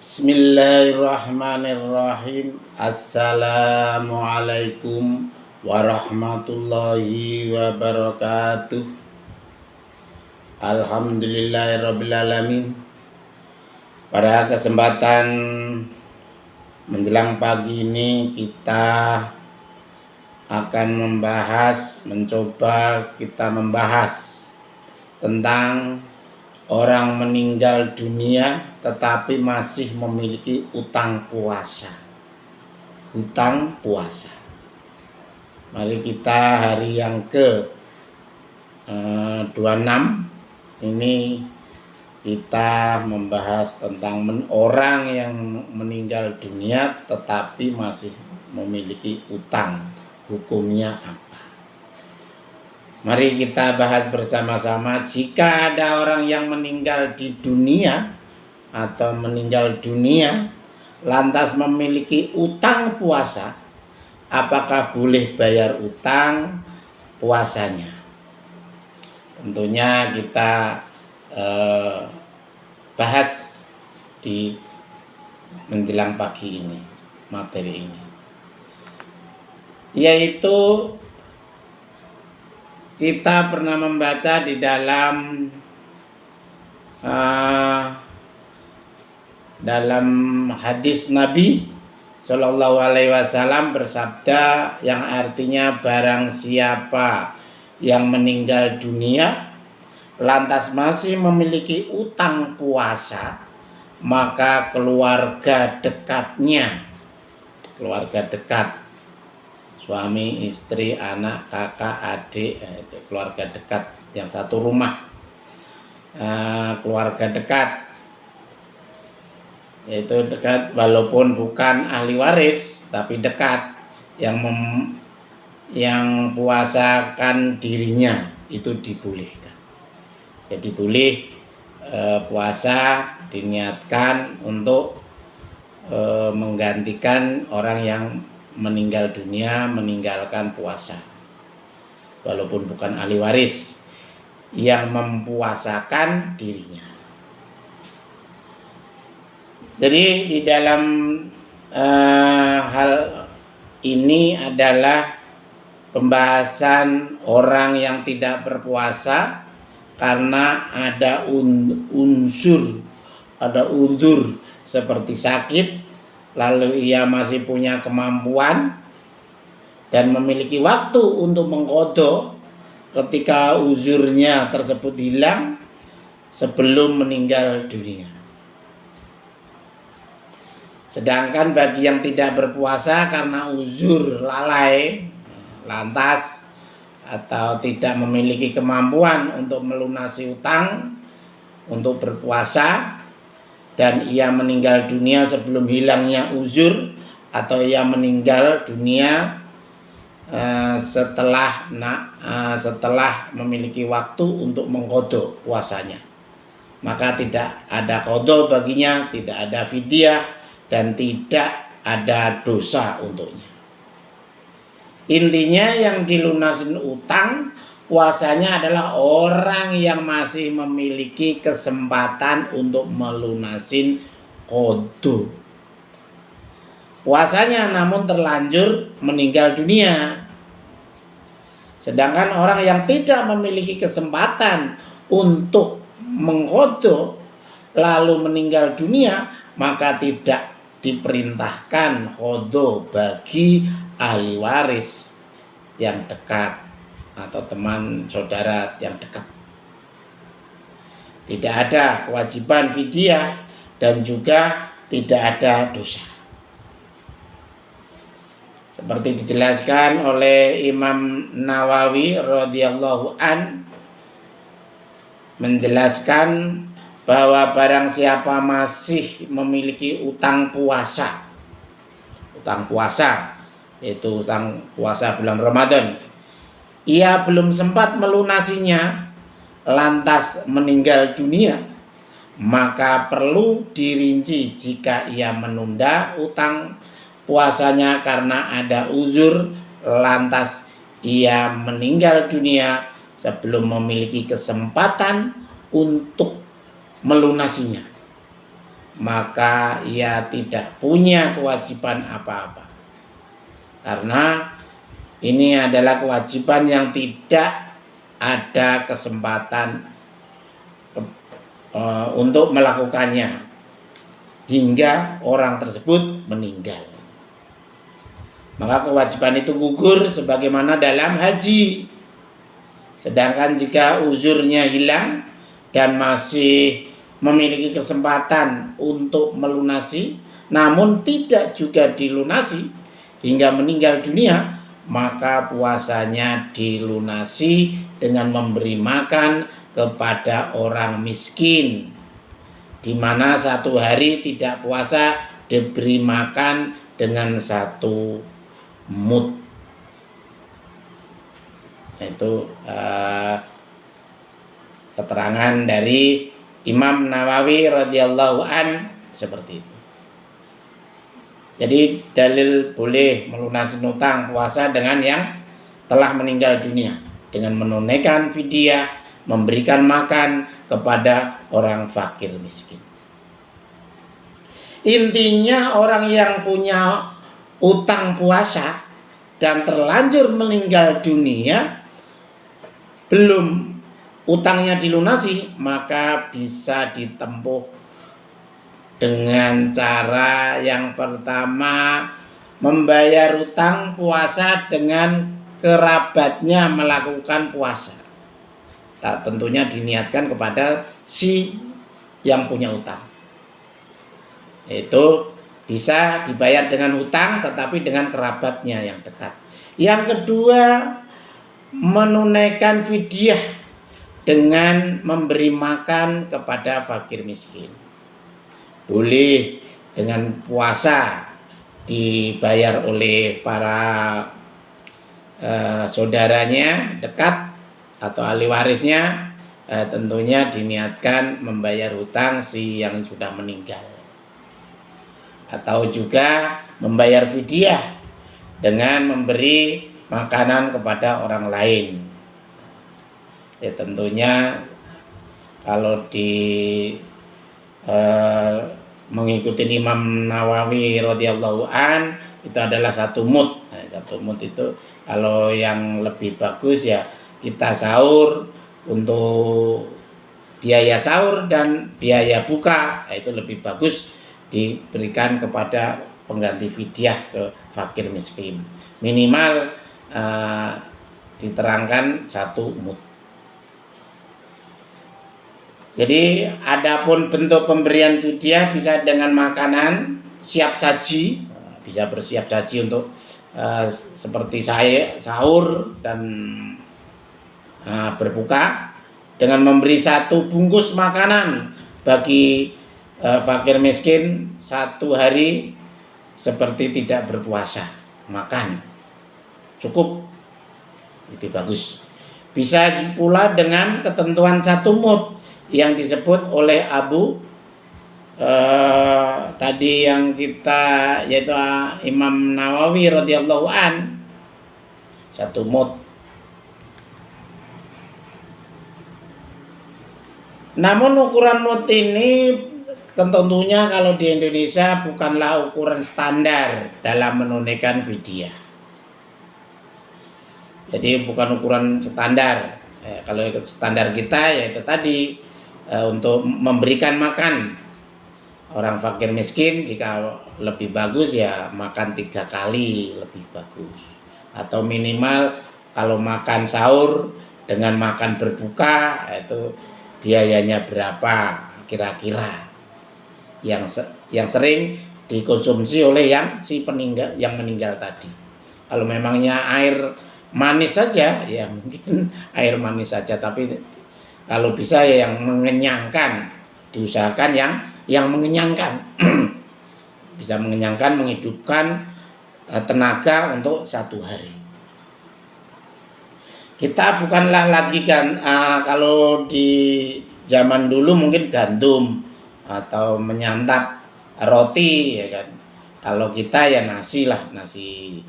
Bismillahirrahmanirrahim. Assalamualaikum warahmatullahi wabarakatuh. Alhamdulillahirrabbilalamin. Pada kesempatan menjelang pagi ini kita akan mencoba membahas tentang orang meninggal dunia tetapi masih memiliki utang puasa. Hutang puasa. Mari kita hari yang ke 26 ini kita membahas tentang orang yang meninggal dunia tetapi masih memiliki utang. Hukumnya apa? Mari kita bahas bersama-sama. Jika ada orang yang meninggal di dunia atau meninggal dunia lantas memiliki utang puasa, apakah boleh bayar utang puasanya? Tentunya kita bahas di menjelang pagi ini materi ini, yaitu kita pernah membaca di dalam hadis Nabi Shallallahu Alaihi Wasallam bersabda yang artinya barang siapa yang meninggal dunia lantas masih memiliki utang puasa, maka keluarga dekatnya, keluarga dekat, suami, istri, anak, kakak, adik, keluarga dekat yang satu rumah, keluarga dekat, yaitu dekat walaupun bukan ahli waris tapi dekat, yang puasakan dirinya itu dibolehkan. Jadi boleh puasa diniatkan untuk menggantikan orang yang meninggal dunia meninggalkan puasa walaupun bukan ahli waris yang mempuasakan dirinya. Jadi di dalam hal ini adalah pembahasan orang yang tidak berpuasa karena ada unsur seperti sakit, lalu ia masih punya kemampuan dan memiliki waktu untuk mengqadha ketika uzurnya tersebut hilang sebelum meninggal dunia. Sedangkan bagi yang tidak berpuasa karena uzur lalai, lantas atau tidak memiliki kemampuan untuk melunasi utang untuk berpuasa, dan ia meninggal dunia sebelum hilangnya uzur, atau ia meninggal dunia setelah memiliki waktu untuk mengqadha puasanya, maka tidak ada qadha baginya, tidak ada fidyah, dan tidak ada dosa untuknya. Intinya yang dilunasin utang puasanya adalah orang yang masih memiliki kesempatan untuk melunasin qadha puasanya namun terlanjur meninggal dunia. Sedangkan orang yang tidak memiliki kesempatan untuk mengqadha lalu meninggal dunia, maka tidak diperintahkan qadha bagi ahli waris yang dekat atau teman saudara yang dekat. Tidak ada kewajiban fidyah dan juga tidak ada dosa. Seperti dijelaskan oleh Imam Nawawi radhiyallahu an, menjelaskan bahwa barang siapa masih memiliki utang puasa yaitu utang puasa bulan Ramadan, ia belum sempat melunasinya lantas meninggal dunia, maka perlu dirinci jika ia menunda utang puasanya karena ada uzur lantas ia meninggal dunia sebelum memiliki kesempatan untuk melunasinya. maka ia tidak punya kewajiban apa-apa. Karena ini adalah kewajiban yang tidak ada kesempatan untuk melakukannya hingga orang tersebut meninggal. Maka kewajiban itu gugur sebagaimana dalam haji. Sedangkan jika uzurnya hilang dan masih memiliki kesempatan untuk melunasi, namun tidak juga dilunasi hingga meninggal dunia, maka puasanya dilunasi dengan memberi makan kepada orang miskin, di mana satu hari tidak puasa diberi makan dengan 1 mud. Itu keterangan dari Imam Nawawi radhiyallahu an seperti itu. Jadi dalil boleh melunasi utang puasa dengan yang telah meninggal dunia dengan menunaikan fidyah, memberikan makan kepada orang fakir miskin. Intinya orang yang punya utang puasa dan terlanjur meninggal dunia belum utangnya dilunasi, maka bisa ditempuh dengan cara yang pertama, membayar utang puasa dengan kerabatnya melakukan puasa. Tentunya diniatkan kepada si yang punya utang. Itu bisa dibayar dengan hutang tetapi dengan kerabatnya yang dekat. Yang kedua, menunaikan fidyah dengan memberi makan kepada fakir miskin. Boleh dengan puasa dibayar oleh para saudaranya dekat atau ahli warisnya, tentunya diniatkan membayar hutang si yang sudah meninggal. Atau juga membayar fidyah dengan memberi makanan kepada orang lain. Ya tentunya kalau mengikuti Imam Nawawi radhiyallahu an itu adalah 1 mud. Nah, 1 mud itu kalau yang lebih bagus ya kita sahur, untuk biaya sahur dan biaya buka itu lebih bagus diberikan kepada pengganti fidyah ke fakir miskin. Minimal diterangkan 1 mud. Jadi adapun bentuk pemberian fidyah bisa dengan makanan siap saji, bisa bersiap saji untuk seperti saya sahur dan berbuka, dengan memberi 1 bungkus makanan bagi fakir miskin 1 hari seperti tidak berpuasa, makan cukup, lebih bagus. Bisa pula dengan ketentuan 1 mud yang disebut oleh Abu tadi yang kita, yaitu Imam Nawawi radhiyallahu an, 1 mud. Namun ukuran mud ini tentunya kalau di Indonesia bukanlah ukuran standar dalam menunaikan fidyah. Jadi bukan ukuran standar. Kalau standar kita yaitu tadi untuk memberikan makan orang fakir miskin, jika lebih bagus ya makan 3 kali lebih bagus. Atau minimal kalau makan sahur dengan makan berbuka itu biayanya berapa kira-kira yang sering dikonsumsi oleh yang meninggal tadi. Kalau memangnya air manis saja ya mungkin air manis saja, tapi kalau bisa ya yang mengenyangkan, diusahakan yang mengenyangkan. Bisa mengenyangkan, menghidupkan tenaga untuk 1 hari. Kita bukanlah lagi kan kalau di zaman dulu mungkin gandum atau menyantap roti ya kan. Kalau kita ya nasi lah, nasi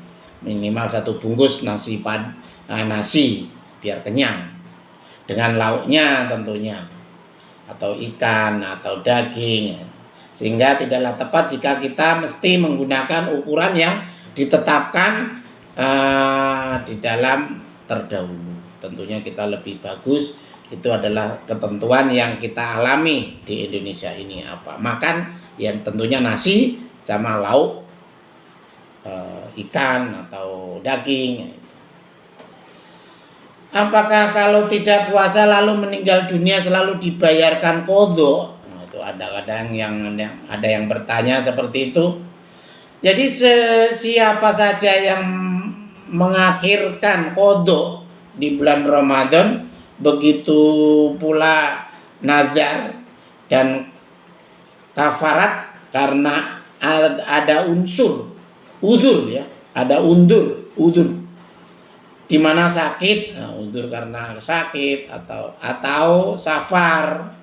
minimal 1 bungkus nasi biar kenyang, dengan lauknya tentunya, atau ikan atau daging. Sehingga tidaklah tepat jika kita mesti menggunakan ukuran yang ditetapkan di dalam terdahulu. Tentunya kita lebih bagus itu adalah ketentuan yang kita alami di Indonesia ini, apa makan yang tentunya nasi sama lauk ikan atau daging. Apakah kalau tidak puasa lalu meninggal dunia selalu dibayarkan qadha? Nah, itu ada yang bertanya seperti itu. Jadi siapa saja yang mengakhirkan qadha di bulan Ramadan, begitu pula nazar dan kafarat karena ada unsur udzur ya, ada udzur di mana sakit, nah, udzur karena sakit atau safar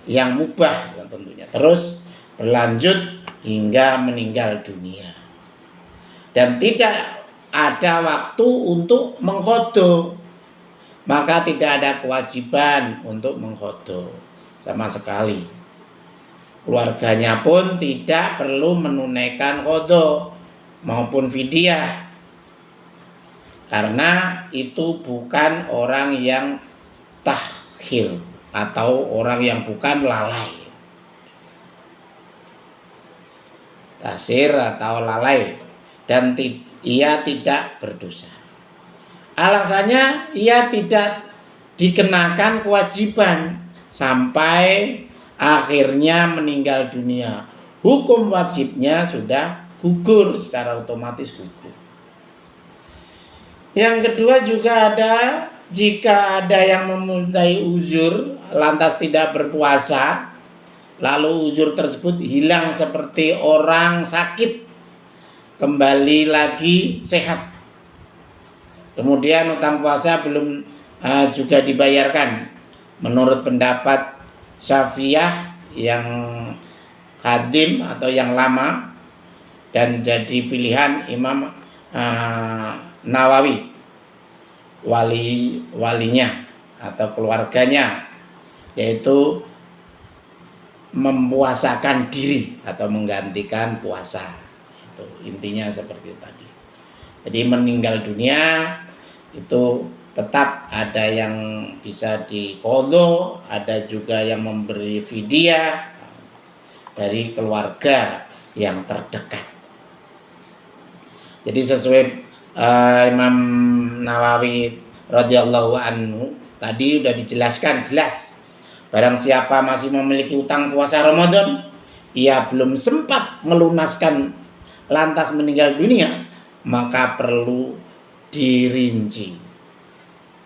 yang mubah tentunya, terus berlanjut hingga meninggal dunia dan tidak ada waktu untuk mengqadha, maka tidak ada kewajiban untuk mengqadha sama sekali. Keluarganya pun tidak perlu menunaikan qadha maupun fidyah, karena itu bukan orang yang takhir atau orang yang bukan lalai, tasir atau lalai, dan ia tidak berdosa. Alasannya ia tidak dikenakan kewajiban sampai akhirnya meninggal dunia. Hukum wajibnya sudah gugur, secara otomatis gugur. Yang kedua juga ada, jika ada yang mempunyai uzur lantas tidak berpuasa, lalu uzur tersebut hilang seperti orang sakit kembali lagi sehat, kemudian utang puasa belum juga dibayarkan, menurut pendapat Syafi'iyah yang qadim atau yang lama dan jadi pilihan Imam Nawawi, walinya atau keluarganya, yaitu mempuasakan diri atau menggantikan puasa. Itu intinya seperti tadi. Jadi meninggal dunia itu tetap ada yang bisa diqadha, ada juga yang memberi fidyah dari keluarga yang terdekat. Jadi sesuai Imam Nawawi radhiyallahu anhu tadi sudah dijelaskan jelas, barang siapa masih memiliki utang puasa Ramadan, ia belum sempat melunaskan lantas meninggal dunia, maka perlu dirinci.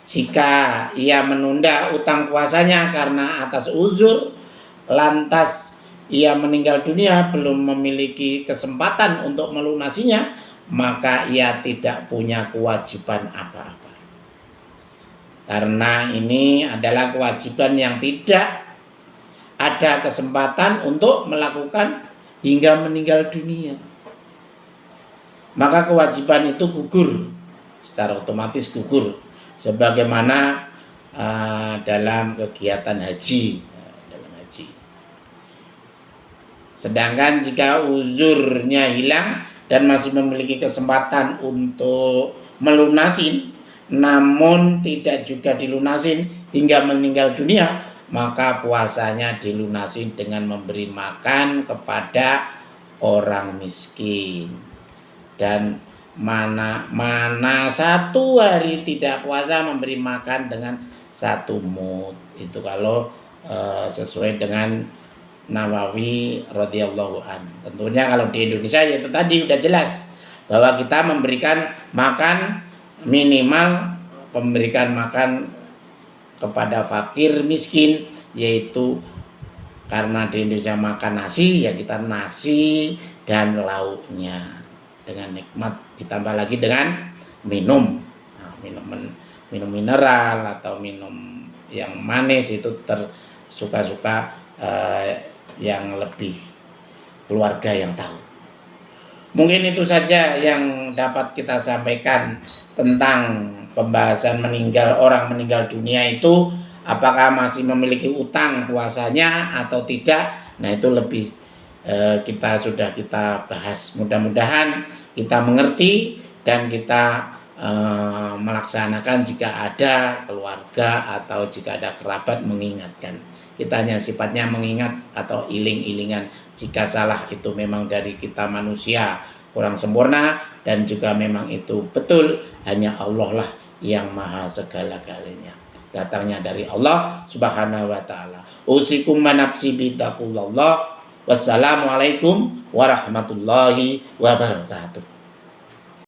Jika ia menunda utang puasanya karena atas uzur, lantas ia meninggal dunia belum memiliki kesempatan untuk melunasinya, maka ia tidak punya kewajiban apa-apa. Karena ini adalah kewajiban yang tidak ada kesempatan untuk melakukan hingga meninggal dunia, maka kewajiban itu gugur, secara otomatis gugur, sebagaimana dalam kegiatan haji. Sedangkan jika uzurnya hilang dan masih memiliki kesempatan untuk melunasin, namun tidak juga dilunasin hingga meninggal dunia, maka puasanya dilunasin dengan memberi makan kepada orang miskin. Dan mana satu hari tidak puasa memberi makan dengan satu mud. Itu kalau sesuai dengan Nawawi radhiyallahu an. Tentunya kalau di Indonesia ya itu tadi udah jelas bahwa kita memberikan makan minimal, memberikan makan kepada fakir miskin, yaitu karena di Indonesia makan nasi, ya kita nasi dan lauknya dengan nikmat, ditambah lagi dengan minum. Nah, minum mineral atau minum yang manis itu tersuka-suka yang lebih keluarga yang tahu. Mungkin itu saja yang dapat kita sampaikan tentang pembahasan orang meninggal dunia itu, apakah masih memiliki utang puasanya atau tidak. Nah, itu lebih kita bahas. Mudah-mudahan kita mengerti dan kita melaksanakan jika ada keluarga atau jika ada kerabat mengingatkan. Kita hanya sifatnya mengingat atau iling-ilingan. Jika salah itu memang dari kita manusia kurang sempurna, dan juga memang itu betul hanya Allah lah yang maha segala-galanya. Datangnya dari Allah Subhanahu wa taala. Usikum manapsi bitaqullah. Wassalamualaikum warahmatullahi wabarakatuh.